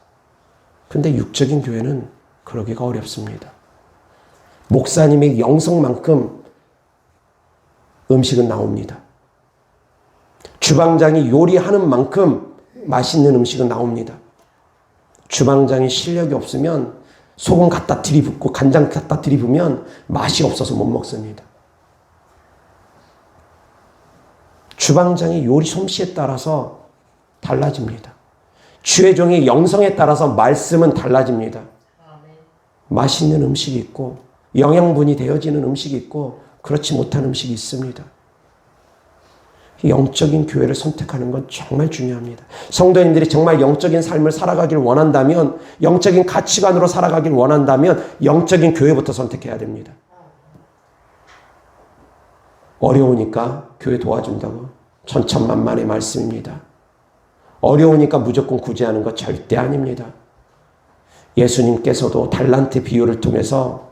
근데 육적인 교회는 그러기가 어렵습니다. 목사님의 영성만큼 음식은 나옵니다. 주방장이 요리하는 만큼 맛있는 음식은 나옵니다. 주방장이 실력이 없으면 소금 갖다 들이붓고 간장 갖다 들이부면 맛이 없어서 못 먹습니다. 주방장의 요리 솜씨에 따라서 달라집니다. 주의 종의 영성에 따라서 말씀은 달라집니다. 맛있는 음식이 있고 영양분이 되어지는 음식이 있고 그렇지 못한 음식이 있습니다. 영적인 교회를 선택하는 건 정말 중요합니다. 성도님들이 정말 영적인 삶을 살아가길 원한다면, 영적인 가치관으로 살아가길 원한다면 영적인 교회부터 선택해야 됩니다. 어려우니까 교회 도와준다고 천천만만의 말씀입니다. 어려우니까 무조건 구제하는 거 절대 아닙니다. 예수님께서도 달란트 비유를 통해서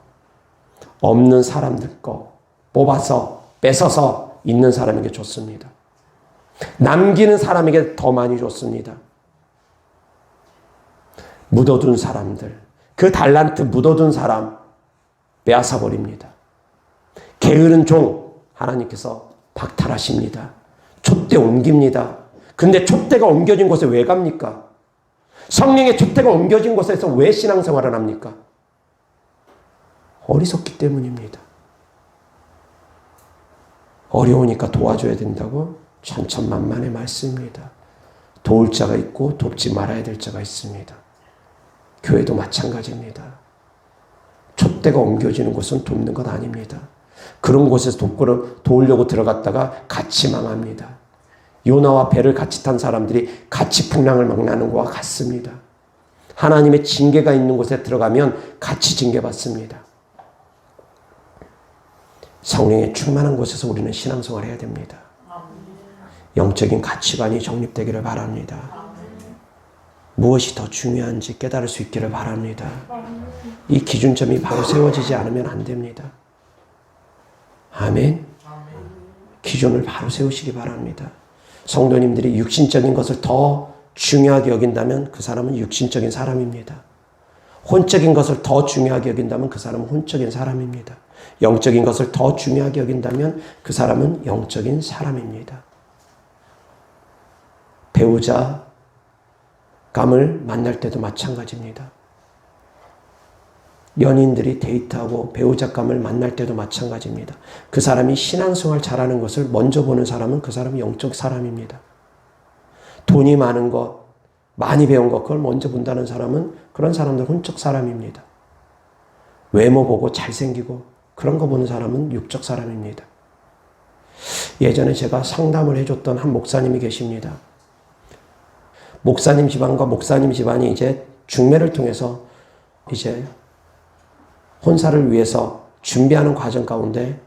없는 사람들 거 뽑아서 뺏어서 있는 사람에게 줬습니다. 남기는 사람에게 더 많이 줬습니다. 묻어둔 사람들, 그 달란트 묻어둔 사람 빼앗아 버립니다. 게으른 종 하나님께서 박탈하십니다. 촛대 옮깁니다. 근데 촛대가 옮겨진 곳에 왜 갑니까? 성령의 촛대가 옮겨진 곳에서 왜 신앙생활을 합니까? 어리석기 때문입니다. 어려우니까 도와줘야 된다고? 천천만만의 말씀입니다. 도울 자가 있고 돕지 말아야 될 자가 있습니다. 교회도 마찬가지입니다. 촛대가 옮겨지는 곳은 돕는 것 아닙니다. 그런 곳에서 도우려고 들어갔다가 같이 망합니다. 요나와 배를 같이 탄 사람들이 같이 풍랑을 만나는 것과 같습니다. 하나님의 징계가 있는 곳에 들어가면 같이 징계받습니다. 성령의 충만한 곳에서 우리는 신앙생활을 해야 됩니다. 영적인 가치관이 정립되기를 바랍니다. 무엇이 더 중요한지 깨달을 수 있기를 바랍니다. 이 기준점이 바로 세워지지 않으면 안 됩니다. 아멘. 기준을 바로 세우시기 바랍니다. 성도님들이 육신적인 것을 더 중요하게 여긴다면 그 사람은 육신적인 사람입니다. 혼적인 것을 더 중요하게 여긴다면 그 사람은 혼적인 사람입니다. 영적인 것을 더 중요하게 여긴다면 그 사람은 영적인 사람입니다. 배우자감을 만날 때도 마찬가지입니다. 연인들이 데이트하고 배우자감을 만날 때도 마찬가지입니다. 그 사람이 신앙생활 잘하는 것을 먼저 보는 사람은 그 사람이 영적 사람입니다. 돈이 많은 것, 많이 배운 것, 그걸 먼저 본다는 사람은 그런 사람들 혼적 사람입니다. 외모 보고 잘생기고 그런 거 보는 사람은 육적 사람입니다. 예전에 제가 상담을 해줬던 한 목사님이 계십니다. 목사님 집안과 목사님 집안이 이제 중매를 통해서 이제 혼사를 위해서 준비하는 과정 가운데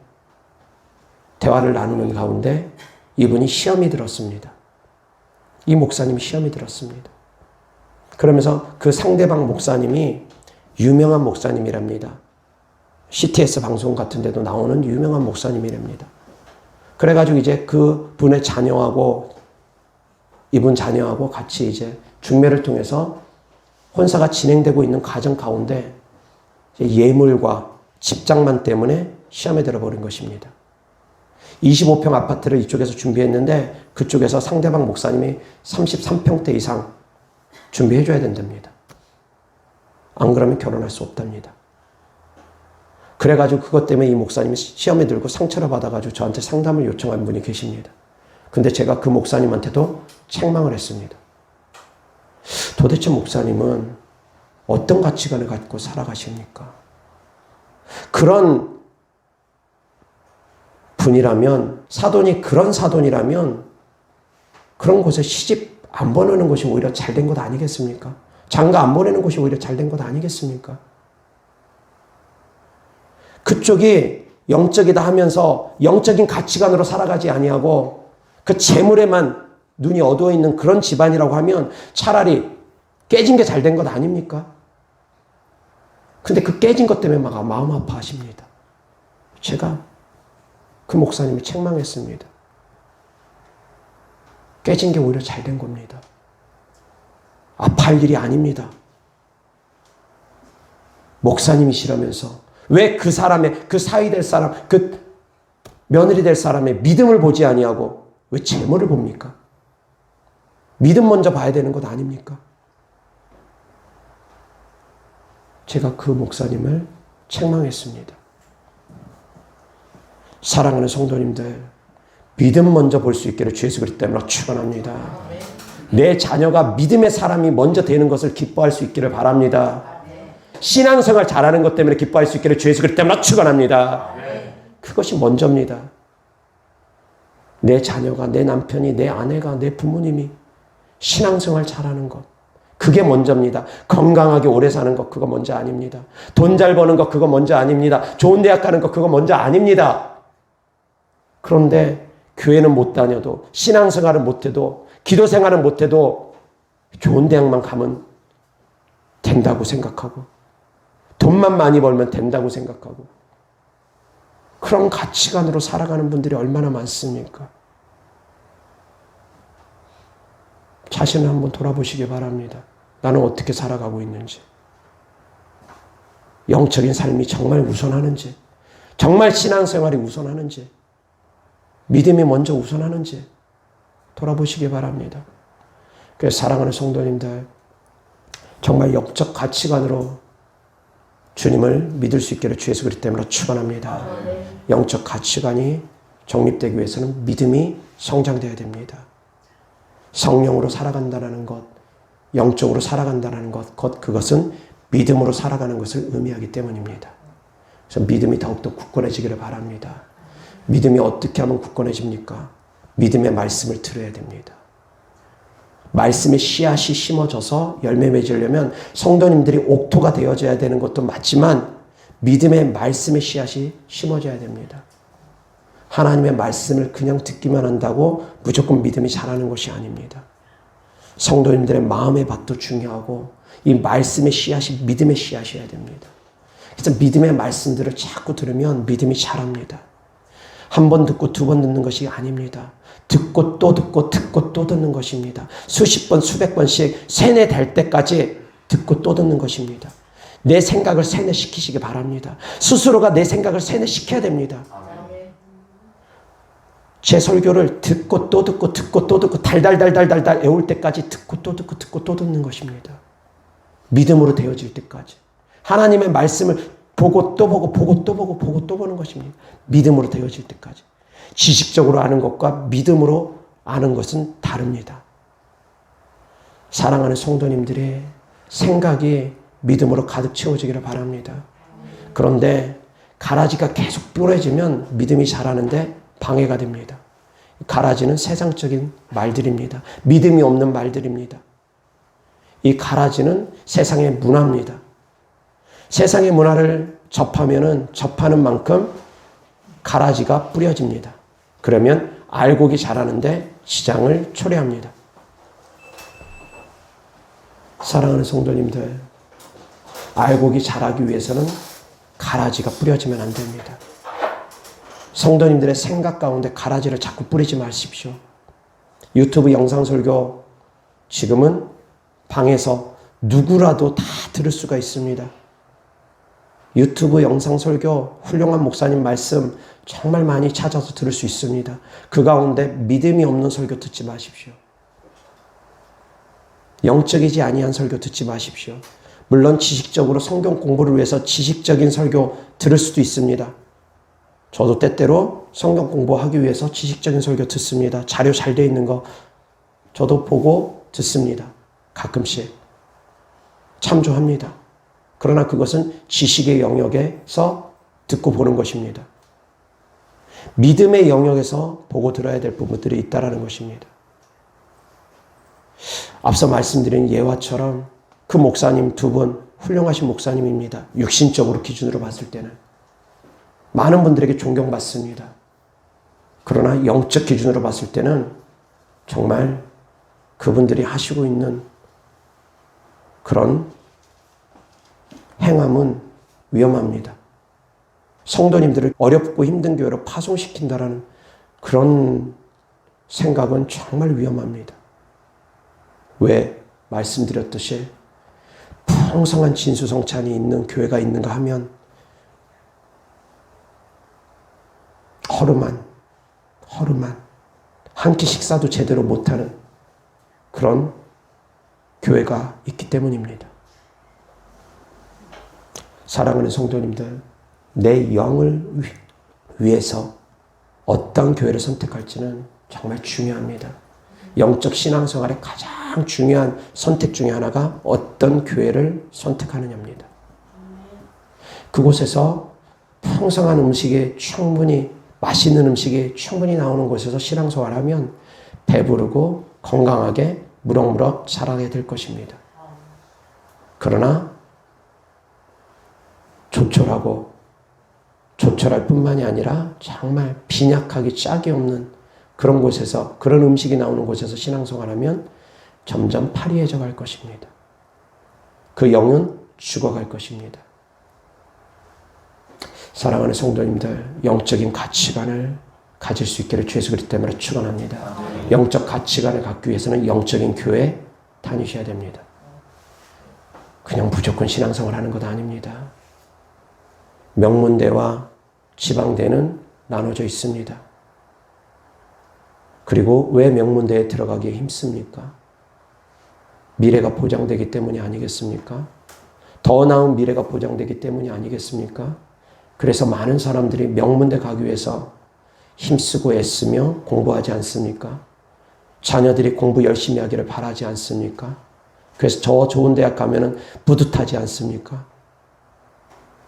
대화를 나누는 가운데 이분이 시험이 들었습니다. 이 목사님이 시험이 들었습니다. 그러면서 그 상대방 목사님이 유명한 목사님이랍니다. CTS 방송 같은 데도 나오는 유명한 목사님이랍니다. 그래가지고 이제 그 분의 자녀하고 이분 자녀하고 같이 이제 중매를 통해서 혼사가 진행되고 있는 과정 가운데 예물과 집장만 때문에 시험에 들어버린 것입니다. 25평 아파트를 이쪽에서 준비했는데 그쪽에서 상대방 목사님이 33평대 이상 준비해줘야 된답니다. 안 그러면 결혼할 수 없답니다. 그래가지고 그것 때문에 이 목사님이 시험에 들고 상처를 받아가지고 저한테 상담을 요청한 분이 계십니다. 근데 제가 그 목사님한테도 책망을 했습니다. 도대체 목사님은 어떤 가치관을 갖고 살아가십니까? 그런 분이라면, 사돈이 그런 사돈이라면 그런 곳에 시집 안 보내는 것이 오히려 잘된 것 아니겠습니까? 장가 안 보내는 것이 오히려 잘된 것 아니겠습니까? 그쪽이 영적이다 하면서 영적인 가치관으로 살아가지 아니하고 그 재물에만 눈이 어두워 있는 그런 집안이라고 하면 차라리 깨진 게 잘된 것 아닙니까? 근데 그 깨진 것 때문에 막 마음 아파하십니다. 제가 그 목사님이 책망했습니다. 깨진 게 오히려 잘된 겁니다. 아파할 일이 아닙니다. 목사님이시라면서 왜 그 사람의, 그 사위 될 사람, 그 며느리 될 사람의 믿음을 보지 아니하고 왜 재물을 봅니까? 믿음 먼저 봐야 되는 것 아닙니까? 제가 그 목사님을 책망했습니다. 사랑하는 성도님들, 믿음 먼저 볼 수 있기를 주 예수 그리스도 이름으로 축원합니다. 내 자녀가 믿음의 사람이 먼저 되는 것을 기뻐할 수 있기를 바랍니다. 신앙생활 잘하는 것 때문에 기뻐할 수 있기를 주 예수 그리스도 이름으로 축원합니다. 그것이 먼저입니다. 내 자녀가, 내 남편이, 내 아내가, 내 부모님이 신앙생활 잘하는 것, 그게 먼저입니다. 건강하게 오래 사는 것, 그거 먼저 아닙니다. 돈 잘 버는 것, 그거 먼저 아닙니다. 좋은 대학 가는 것, 그거 먼저 아닙니다. 그런데 교회는 못 다녀도, 신앙생활은 못해도, 기도생활은 못해도 좋은 대학만 가면 된다고 생각하고, 돈만 많이 벌면 된다고 생각하고, 그런 가치관으로 살아가는 분들이 얼마나 많습니까? 자신을 한번 돌아보시기 바랍니다. 나는 어떻게 살아가고 있는지, 영적인 삶이 정말 우선하는지, 정말 신앙생활이 우선하는지, 믿음이 먼저 우선하는지 돌아보시기 바랍니다. 그래서 사랑하는 성도님들, 정말 영적 가치관으로 주님을 믿을 수 있기를 주 예수 그리스도 이름으로 축원합니다. 영적 가치관이 정립되기 위해서는 믿음이 성장되어야 됩니다. 성령으로 살아간다는 것, 영적으로 살아간다는 것, 그것은 믿음으로 살아가는 것을 의미하기 때문입니다. 그래서 믿음이 더욱더 굳건해지기를 바랍니다. 믿음이 어떻게 하면 굳건해집니까? 믿음의 말씀을 들어야 됩니다. 말씀의 씨앗이 심어져서 열매 맺으려면 성도님들이 옥토가 되어져야 되는 것도 맞지만 믿음의 말씀의 씨앗이 심어져야 됩니다. 하나님의 말씀을 그냥 듣기만 한다고 무조건 믿음이 자라는 것이 아닙니다. 성도님들의 마음의 밭도 중요하고 이 말씀의 씨앗이 믿음의 씨앗이어야 됩니다. 그래서 믿음의 말씀들을 자꾸 들으면 믿음이 자랍니다. 한 번 듣고 두 번 듣는 것이 아닙니다. 듣고 또 듣고 듣고 또 듣는 것입니다. 수십 번 수백 번씩 세뇌될 때까지 듣고 또 듣는 것입니다. 내 생각을 세뇌시키시기 바랍니다. 스스로가 내 생각을 세뇌시켜야 됩니다. 제 설교를 듣고 또 듣고 듣고 또 듣고 달달달달달달 애울 때까지 듣고 또 듣고 듣고 또 듣는 것입니다. 믿음으로 되어질 때까지. 하나님의 말씀을 보고 또 보고 보고 또 보고 보고 또 보는 것입니다. 믿음으로 되어질 때까지. 지식적으로 아는 것과 믿음으로 아는 것은 다릅니다. 사랑하는 성도님들의 생각이 믿음으로 가득 채워지기를 바랍니다. 그런데 가라지가 계속 뿌려지면 믿음이 자라는데 방해가 됩니다. 가라지는 세상적인 말들입니다. 믿음이 없는 말들입니다. 이 가라지는 세상의 문화입니다. 세상의 문화를 접하는 만큼 가라지가 뿌려집니다. 그러면 알곡이 자라는데 지장을 초래합니다. 사랑하는 성도님들, 알곡이 자라기 위해서는 가라지가 뿌려지면 안 됩니다. 성도님들의 생각 가운데 가라지를 자꾸 뿌리지 마십시오. 유튜브 영상 설교 지금은 방에서 누구라도 다 들을 수가 있습니다. 유튜브 영상 설교 훌륭한 목사님 말씀 정말 많이 찾아서 들을 수 있습니다. 그 가운데 믿음이 없는 설교 듣지 마십시오. 영적이지 아니한 설교 듣지 마십시오. 물론 지식적으로 성경 공부를 위해서 지식적인 설교 들을 수도 있습니다. 저도 때때로 성경 공부하기 위해서 지식적인 설교 듣습니다. 자료 잘 돼 있는 거 저도 보고 듣습니다. 가끔씩 참조합니다. 그러나 그것은 지식의 영역에서 듣고 보는 것입니다. 믿음의 영역에서 보고 들어야 될 부분들이 있다는 것입니다. 앞서 말씀드린 예화처럼 그 목사님 두 분 훌륭하신 목사님입니다. 육신적으로 기준으로 봤을 때는 많은 분들에게 존경받습니다. 그러나 영적 기준으로 봤을 때는 정말 그분들이 하시고 있는 그런 행함은 위험합니다. 성도님들을 어렵고 힘든 교회로 파송시킨다라는 그런 생각은 정말 위험합니다. 왜? 말씀드렸듯이 풍성한 진수성찬이 있는 교회가 있는가 하면 허름한 한 끼 식사도 제대로 못하는 그런 교회가 있기 때문입니다. 사랑하는 성도님들, 내 영을 위해서 어떤 교회를 선택할지는 정말 중요합니다. 영적 신앙생활의 가장 중요한 선택 중에 하나가 어떤 교회를 선택하느냐입니다. 그곳에서 풍성한 음식이 충분히 맛있는 음식이 충분히 나오는 곳에서 신앙생활을 하면 배부르고 건강하게 무럭무럭 자라게 될 것입니다. 그러나 조촐할 뿐만이 아니라 정말 빈약하기 짝이 없는 그런 곳에서, 그런 음식이 나오는 곳에서 신앙생활하면 점점 파리해져 갈 것입니다. 그 영은 죽어갈 것입니다. 사랑하는 성도님들, 영적인 가치관을 가질 수 있기를 주 예수 그리스도 때문에 축원합니다. 영적 가치관을 갖기 위해서는 영적인 교회 다니셔야 됩니다. 그냥 무조건 신앙생활하는 것 아닙니다. 명문대와 지방대는 나눠져 있습니다. 그리고 왜 명문대에 들어가기에 힘씁니까? 미래가 보장되기 때문이 아니겠습니까? 더 나은 미래가 보장되기 때문이 아니겠습니까? 그래서 많은 사람들이 명문대 가기 위해서 힘쓰고 애쓰며 공부하지 않습니까? 자녀들이 공부 열심히 하기를 바라지 않습니까? 그래서 저 좋은 대학 가면은 뿌듯하지 않습니까?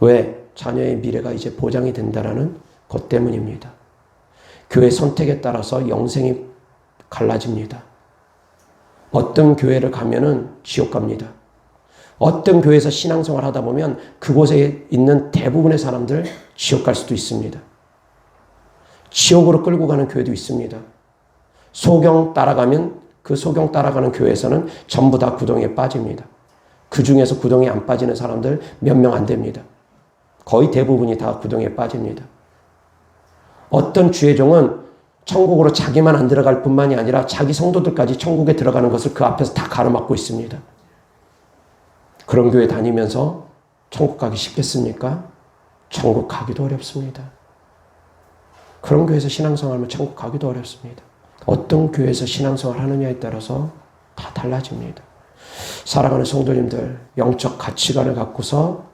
왜? 자녀의 미래가 이제 보장이 된다는 것 때문입니다. 교회 선택에 따라서 영생이 갈라집니다. 어떤 교회를 가면은 지옥 갑니다. 어떤 교회에서 신앙생활 하다 보면 그곳에 있는 대부분의 사람들 지옥 갈 수도 있습니다. 지옥으로 끌고 가는 교회도 있습니다. 소경 따라가면 그 소경 따라가는 교회에서는 전부 다 구덩이에 빠집니다. 그 중에서 구덩이에 안 빠지는 사람들 몇 명 안 됩니다. 거의 대부분이 다 구덩이에 빠집니다. 어떤 주의 종은 천국으로 자기만 안 들어갈 뿐만이 아니라 자기 성도들까지 천국에 들어가는 것을 그 앞에서 다 가로막고 있습니다. 그런 교회 다니면서 천국 가기 쉽겠습니까? 천국 가기도 어렵습니다. 그런 교회에서 신앙생활하면 천국 가기도 어렵습니다. 어떤 교회에서 신앙생활 하느냐에 따라서 다 달라집니다. 사랑하는 성도님들, 영적 가치관을 갖고서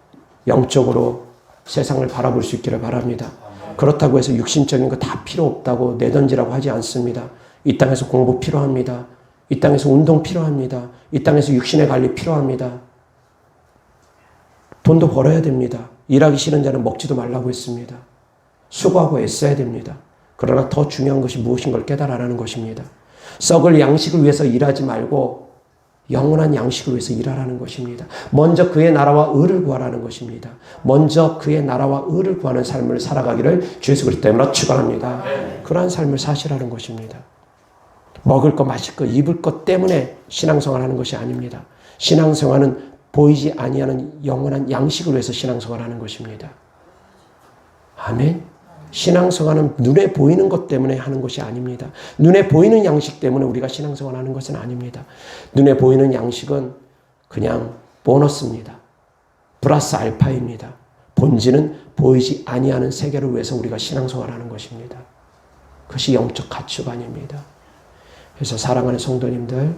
영적으로 세상을 바라볼 수 있기를 바랍니다. 그렇다고 해서 육신적인 거 다 필요 없다고 내던지라고 하지 않습니다. 이 땅에서 공부 필요합니다. 이 땅에서 운동 필요합니다. 이 땅에서 육신의 관리 필요합니다. 돈도 벌어야 됩니다. 일하기 싫은 자는 먹지도 말라고 했습니다. 수고하고 애써야 됩니다. 그러나 더 중요한 것이 무엇인 걸 깨달아라는 것입니다. 썩을 양식을 위해서 일하지 말고 영원한 양식을 위해서 일하라는 것입니다. 먼저 그의 나라와 의를 구하라는 것입니다. 먼저 그의 나라와 의를 구하는 삶을 살아가기를 주 예수 그리스도 때문에 축원합니다. 그러한 삶을 사시라는 것입니다. 먹을 것, 마실 것, 입을 것 때문에 신앙생활하는 것이 아닙니다. 신앙생활은 보이지 아니하는 영원한 양식을 위해서 신앙생활하는 것입니다. 아멘. 신앙생활은 눈에 보이는 것 때문에 하는 것이 아닙니다. 눈에 보이는 양식 때문에 우리가 신앙생활하는 것은 아닙니다. 눈에 보이는 양식은 그냥 보너스입니다. 플러스 알파입니다. 본질은 보이지 아니하는 세계를 위해서 우리가 신앙생활하는 것입니다. 그것이 영적 가치관입니다. 그래서 사랑하는 성도님들,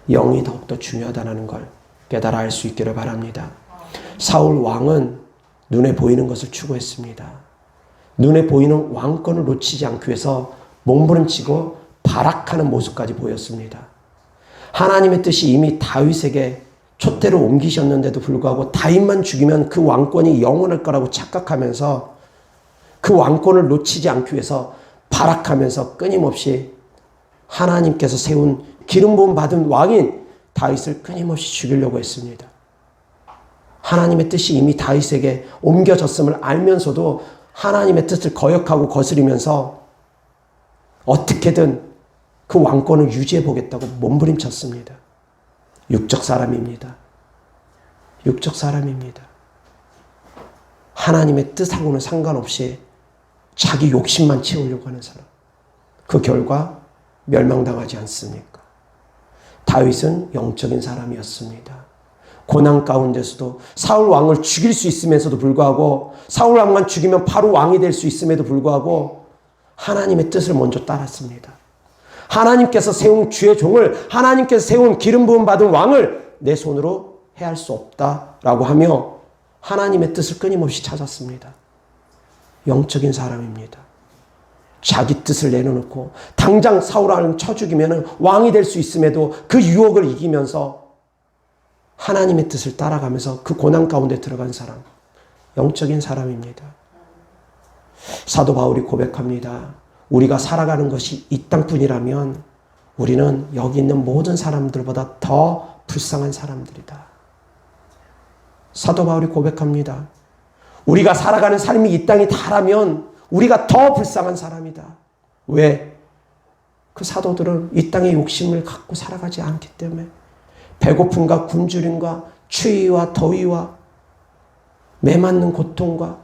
영이 더욱더 중요하다는 걸 깨달아 알 수 있기를 바랍니다. 사울 왕은 눈에 보이는 것을 추구했습니다. 눈에 보이는 왕권을 놓치지 않기 위해서 몸부림치고 발악하는 모습까지 보였습니다. 하나님의 뜻이 이미 다윗에게 촛대로 옮기셨는데도 불구하고 다윗만 죽이면 그 왕권이 영원할 거라고 착각하면서 그 왕권을 놓치지 않기 위해서 발악하면서 끊임없이 하나님께서 세운 기름 부음 받은 왕인 다윗을 끊임없이 죽이려고 했습니다. 하나님의 뜻이 이미 다윗에게 옮겨졌음을 알면서도 하나님의 뜻을 거역하고 거스리면서 어떻게든 그 왕권을 유지해 보겠다고 몸부림쳤습니다. 육적 사람입니다. 육적 사람입니다. 하나님의 뜻하고는 상관없이 자기 욕심만 채우려고 하는 사람. 그 결과 멸망당하지 않습니까? 다윗은 영적인 사람이었습니다. 고난 가운데서도 사울 왕을 죽일 수 있으면서도 불구하고 사울 왕만 죽이면 바로 왕이 될 수 있음에도 불구하고 하나님의 뜻을 먼저 따랐습니다. 하나님께서 세운 주의 종을, 하나님께서 세운 기름 부음 받은 왕을 내 손으로 해할 수 없다라고 하며 하나님의 뜻을 끊임없이 찾았습니다. 영적인 사람입니다. 자기 뜻을 내려놓고 당장 사울 왕을 쳐 죽이면 왕이 될 수 있음에도 그 유혹을 이기면서 하나님의 뜻을 따라가면서 그 고난 가운데 들어간 사람, 영적인 사람입니다. 사도 바울이 고백합니다. 우리가 살아가는 것이 이 땅뿐이라면 우리는 여기 있는 모든 사람들보다 더 불쌍한 사람들이다. 사도 바울이 고백합니다. 우리가 살아가는 삶이 이 땅이 다라면 우리가 더 불쌍한 사람이다. 왜? 그 사도들은 이 땅의 욕심을 갖고 살아가지 않기 때문에 배고픔과 굶주림과 추위와 더위와 매맞는 고통과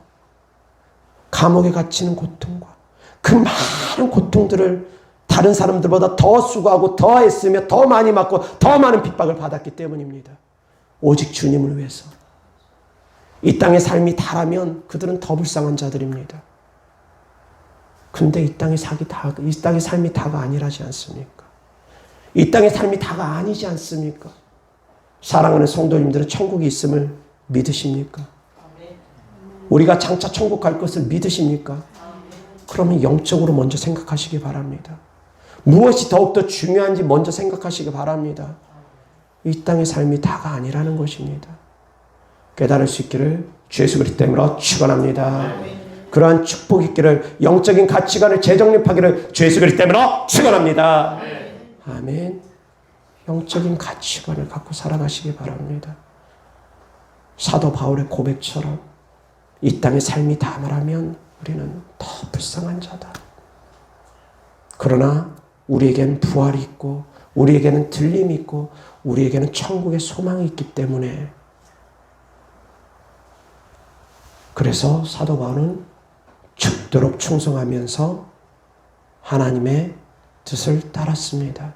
감옥에 갇히는 고통과 그 많은 고통들을 다른 사람들보다 더 수고하고 더 애쓰며 더 많이 맞고 더 많은 핍박을 받았기 때문입니다. 오직 주님을 위해서. 이 땅의 삶이 다라면 그들은 더 불쌍한 자들입니다. 근데 이 땅의 삶이 다가 아니라지 않습니까? 이 땅의 삶이 다가 아니지 않습니까? 사랑하는 성도님들은 천국이 있음을 믿으십니까? 우리가 장차 천국 갈 것을 믿으십니까? 그러면 영적으로 먼저 생각하시기 바랍니다. 무엇이 더욱더 중요한지 먼저 생각하시기 바랍니다. 이 땅의 삶이 다가 아니라는 것입니다. 깨달을 수 있기를 주 예수 그리스도 이름으로 축원합니다. 그러한 축복 있기를, 영적인 가치관을 재정립하기를 주 예수 그리스도 이름으로 축원합니다. 아멘. 영적인 가치관을 갖고 살아가시기 바랍니다. 사도 바울의 고백처럼 이 땅의 삶이 다 말하면 우리는 더 불쌍한 자다. 그러나 우리에겐 부활이 있고 우리에게는 들림이 있고 우리에게는 천국의 소망이 있기 때문에 그래서 사도 바울은 죽도록 충성하면서 하나님의 뜻을 따랐습니다.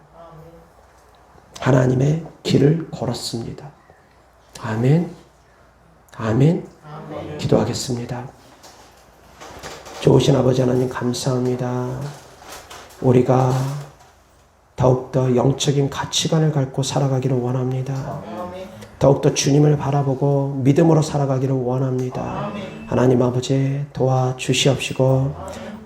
하나님의 길을 걸었습니다. 아멘. 아멘. 아멘. 기도하겠습니다. 좋으신 아버지 하나님 감사합니다. 우리가 더욱더 영적인 가치관을 갖고 살아가기를 원합니다. 더욱더 주님을 바라보고 믿음으로 살아가기를 원합니다. 하나님 아버지 도와주시옵시고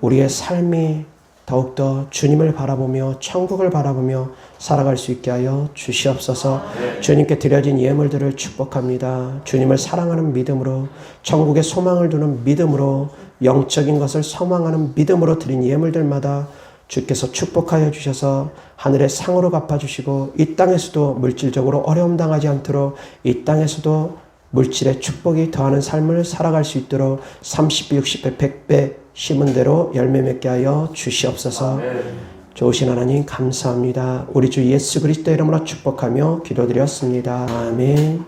우리의 삶이 더욱더 주님을 바라보며 천국을 바라보며 살아갈 수 있게 하여 주시옵소서. 주님께 드려진 예물들을 축복합니다. 주님을 사랑하는 믿음으로 천국의 소망을 두는 믿음으로 영적인 것을 소망하는 믿음으로 드린 예물들마다 주께서 축복하여 주셔서 하늘의 상으로 갚아주시고 이 땅에서도 물질적으로 어려움 당하지 않도록 이 땅에서도 물질의 축복이 더하는 삶을 살아갈 수 있도록 30배, 60배, 100배 심은 대로 열매 맺게 하여 주시옵소서. 좋으신 하나님 감사합니다. 우리 주 예수 그리스도 이름으로 축복하며 기도드렸습니다. 아멘.